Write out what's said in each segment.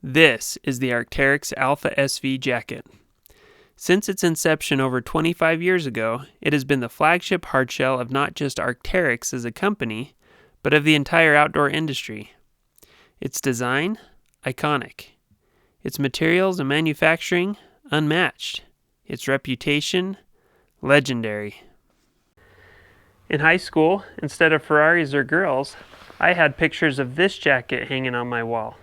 This is the Arc'teryx Alpha SV jacket. Since its inception over 25 years ago, it has been the flagship hardshell of not just Arc'teryx as a company, but of the entire outdoor industry. Its design, iconic. Its materials and manufacturing, unmatched. Its reputation, legendary. In high school, instead of Ferraris or girls, I had pictures of this jacket hanging on my wall.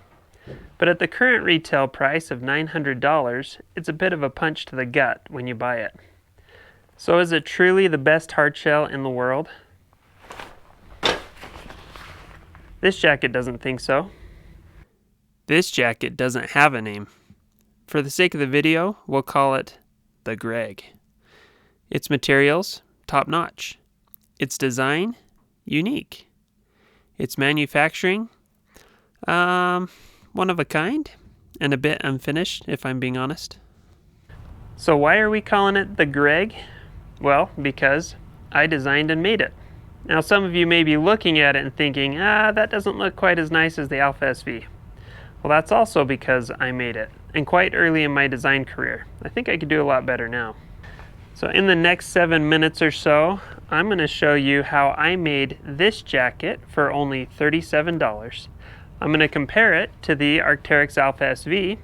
But at the current retail price of $900, it's a bit of a punch to the gut when you buy it. So is it truly the best hardshell in the world? This jacket doesn't think so. This jacket doesn't have a name. For the sake of the video, we'll call it the Greg. Its materials, top-notch. Its design, unique. Its manufacturing, one of a kind, and a bit unfinished, if I'm being honest. So why are we calling it the Greg? Well, because I designed and made it. Now some of you may be looking at it and thinking, that doesn't look quite as nice as the Alpha SV. Well, that's also because I made it, and quite early in my design career. I think I could do a lot better now. So in the next 7 minutes or so, I'm going to show you how I made this jacket for only $37. I'm going to compare it to the Arc'teryx Alpha SV,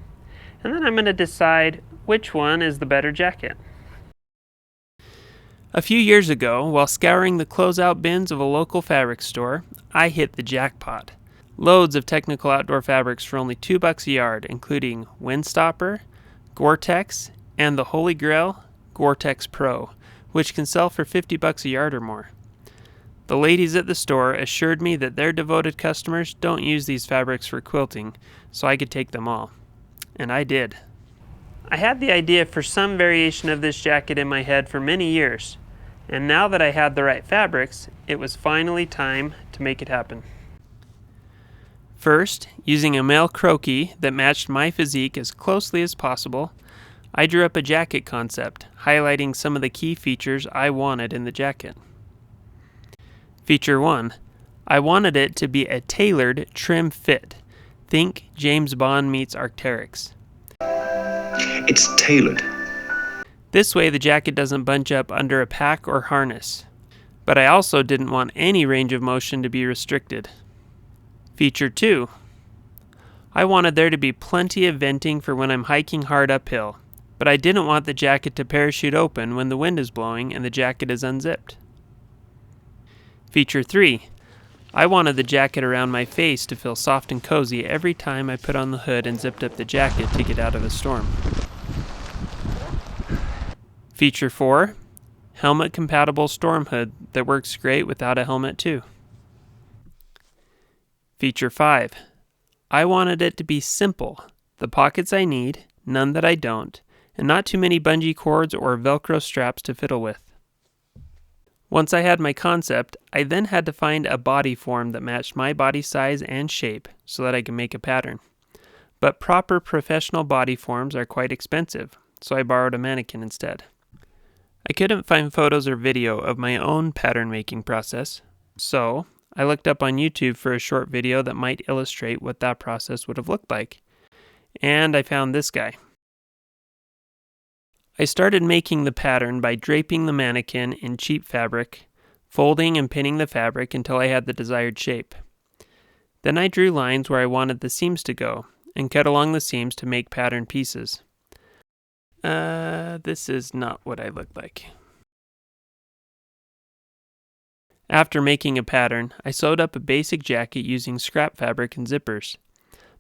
and then I'm going to decide which one is the better jacket. A few years ago, while scouring the closeout bins of a local fabric store, I hit the jackpot. Loads of technical outdoor fabrics for only $2 a yard, including Windstopper, Gore-tex, and the Holy Grail, Gore-tex Pro, which can sell for $50 a yard or more. The ladies at the store assured me that their devoted customers don't use these fabrics for quilting, so I could take them all. And I did. I had the idea for some variation of this jacket in my head for many years, and now that I had the right fabrics, it was finally time to make it happen. First, using a male croquis that matched my physique as closely as possible, I drew up a jacket concept, highlighting some of the key features I wanted in the jacket. Feature 1. I wanted it to be a tailored trim fit. Think James Bond meets Arc'teryx. It's tailored. This way the jacket doesn't bunch up under a pack or harness. But I also didn't want any range of motion to be restricted. Feature 2. I wanted there to be plenty of venting for when I'm hiking hard uphill, but I didn't want the jacket to parachute open when the wind is blowing and the jacket is unzipped. Feature 3. I wanted the jacket around my face to feel soft and cozy every time I put on the hood and zipped up the jacket to get out of a storm. Feature 4. Helmet compatible storm hood that works great without a helmet too. Feature 5. I wanted it to be simple. The pockets I need, none that I don't, and not too many bungee cords or Velcro straps to fiddle with. Once I had my concept, I then had to find a body form that matched my body size and shape so that I could make a pattern. But proper professional body forms are quite expensive, so I borrowed a mannequin instead. I couldn't find photos or video of my own pattern making process, so I looked up on YouTube for a short video that might illustrate what that process would have looked like. And I found this guy. I started making the pattern by draping the mannequin in cheap fabric, folding and pinning the fabric until I had the desired shape. Then I drew lines where I wanted the seams to go, and cut along the seams to make pattern pieces. This is not what I look like. After making a pattern, I sewed up a basic jacket using scrap fabric and zippers.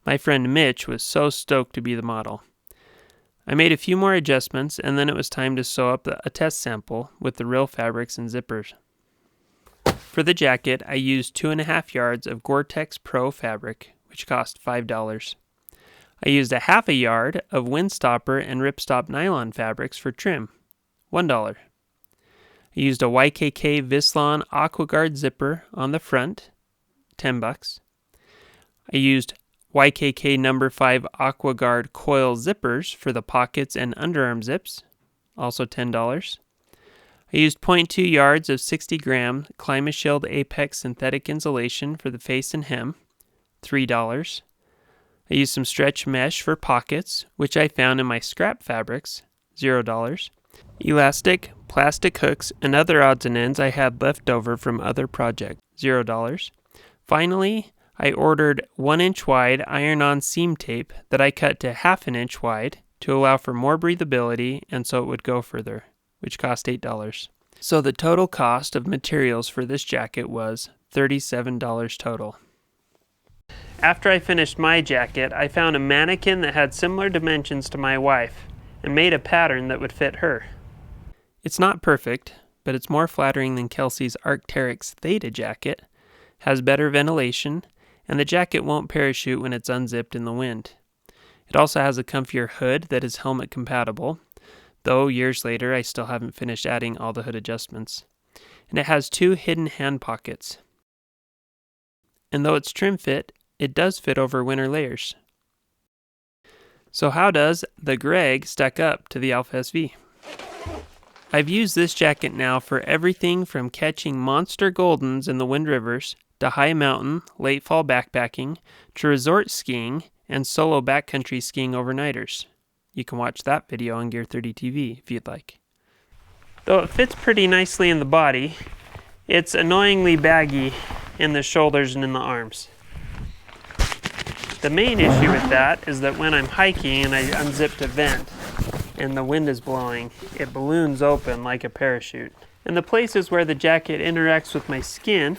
My friend Mitch was so stoked to be the model. I made a few more adjustments, and then it was time to sew up a test sample with the real fabrics and zippers. For the jacket, I used 2.5 yards of Gore-tex Pro fabric, which cost $5. I used a half a yard of Windstopper and Ripstop nylon fabrics for trim, $1. I used a YKK Vislon AquaGuard zipper on the front, $10. I used YKK No. 5 AquaGuard coil zippers for the pockets and underarm zips, also $10. I used 0.2 yards of 60-gram Climashield Apex synthetic insulation for the face and hem, $3. I used some stretch mesh for pockets, which I found in my scrap fabrics, $0. Elastic, plastic hooks, and other odds and ends I had left over from other projects, $0. Finally, I ordered 1-inch wide iron-on seam tape that I cut to 1/2 inch wide to allow for more breathability and so it would go further, which cost $8. So the total cost of materials for this jacket was $37 total. After I finished my jacket, I found a mannequin that had similar dimensions to my wife and made a pattern that would fit her. It's not perfect, but it's more flattering than Kelsey's Arc'teryx Theta jacket, has better ventilation, and the jacket won't parachute when it's unzipped in the wind. It also has a comfier hood that is helmet compatible, though years later I still haven't finished adding all the hood adjustments. And it has 2 hidden hand pockets. And though it's trim fit, it does fit over winter layers. So how does the Greg stack up to the Alpha SV? I've used this jacket now for everything from catching monster goldens in the Wind Rivers to high mountain, late fall backpacking, to resort skiing and solo backcountry skiing overnighters. You can watch that video on Gear 30 TV if you'd like. Though it fits pretty nicely in the body, it's annoyingly baggy in the shoulders and in the arms. The main issue with that is that when I'm hiking and I unzip a vent and the wind is blowing, it balloons open like a parachute. And the places where the jacket interacts with my skin,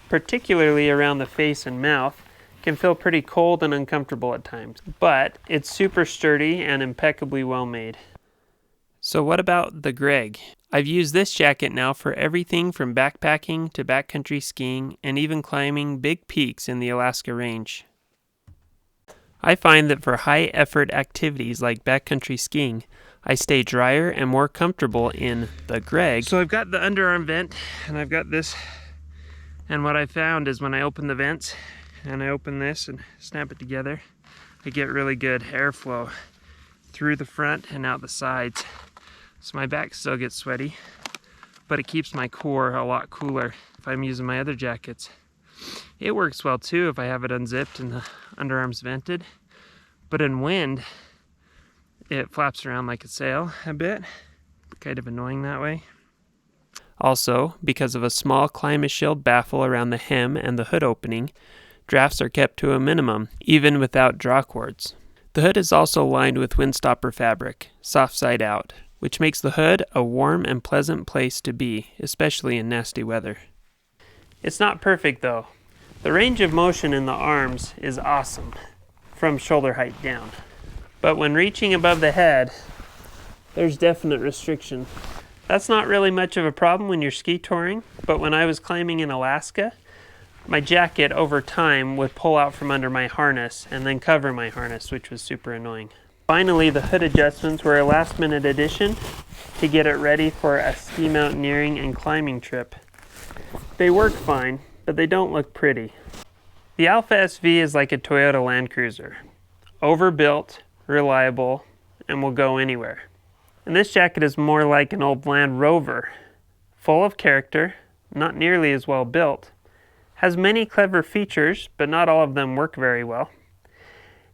particularly around the face and mouth, can feel pretty cold and uncomfortable at times. But it's super sturdy and impeccably well made. So what about the Greg? I've used this jacket now for everything from backpacking to backcountry skiing and even climbing big peaks in the Alaska range. I find that for high-effort activities like backcountry skiing, I stay drier and more comfortable in the Greg. So I've got the underarm vent, and I've got this, and what I found is when I open the vents, and I open this and snap it together, I get really good airflow through the front and out the sides. So my back still gets sweaty, but it keeps my core a lot cooler if I'm using my other jackets. It works well too if I have it unzipped and the underarms vented, but in wind it flaps around like a sail a bit, kind of annoying that way. Also, because of a small climate shield baffle around the hem and the hood opening, drafts are kept to a minimum, even without draw cords. The hood is also lined with windstopper fabric, soft side out, which makes the hood a warm and pleasant place to be, especially in nasty weather. It's not perfect though. The range of motion in the arms is awesome, from shoulder height down. But when reaching above the head, there's definite restriction. That's not really much of a problem when you're ski touring, but when I was climbing in Alaska, my jacket over time would pull out from under my harness and then cover my harness, which was super annoying. Finally, the hood adjustments were a last-minute addition to get it ready for a ski mountaineering and climbing trip. They work fine, but they don't look pretty. The Alpha SV is like a Toyota Land Cruiser. Overbuilt, reliable, and will go anywhere. And this jacket is more like an old Land Rover. Full of character, not nearly as well built. Has many clever features, but not all of them work very well.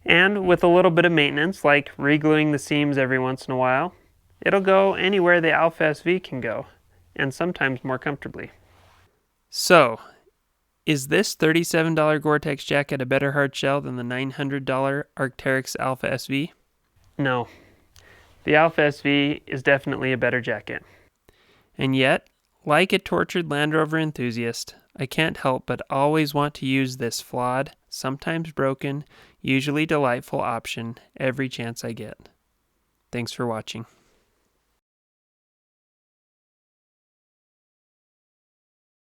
And with a little bit of maintenance, like re-gluing the seams every once in a while, it'll go anywhere the Alpha SV can go, and sometimes more comfortably. So, is this $37 Gore-Tex jacket a better hard shell than the $900 Arc'teryx Alpha SV? No. The Alpha SV is definitely a better jacket. And yet, like a tortured Land Rover enthusiast, I can't help but always want to use this flawed, sometimes broken, usually delightful option every chance I get. Thanks for watching.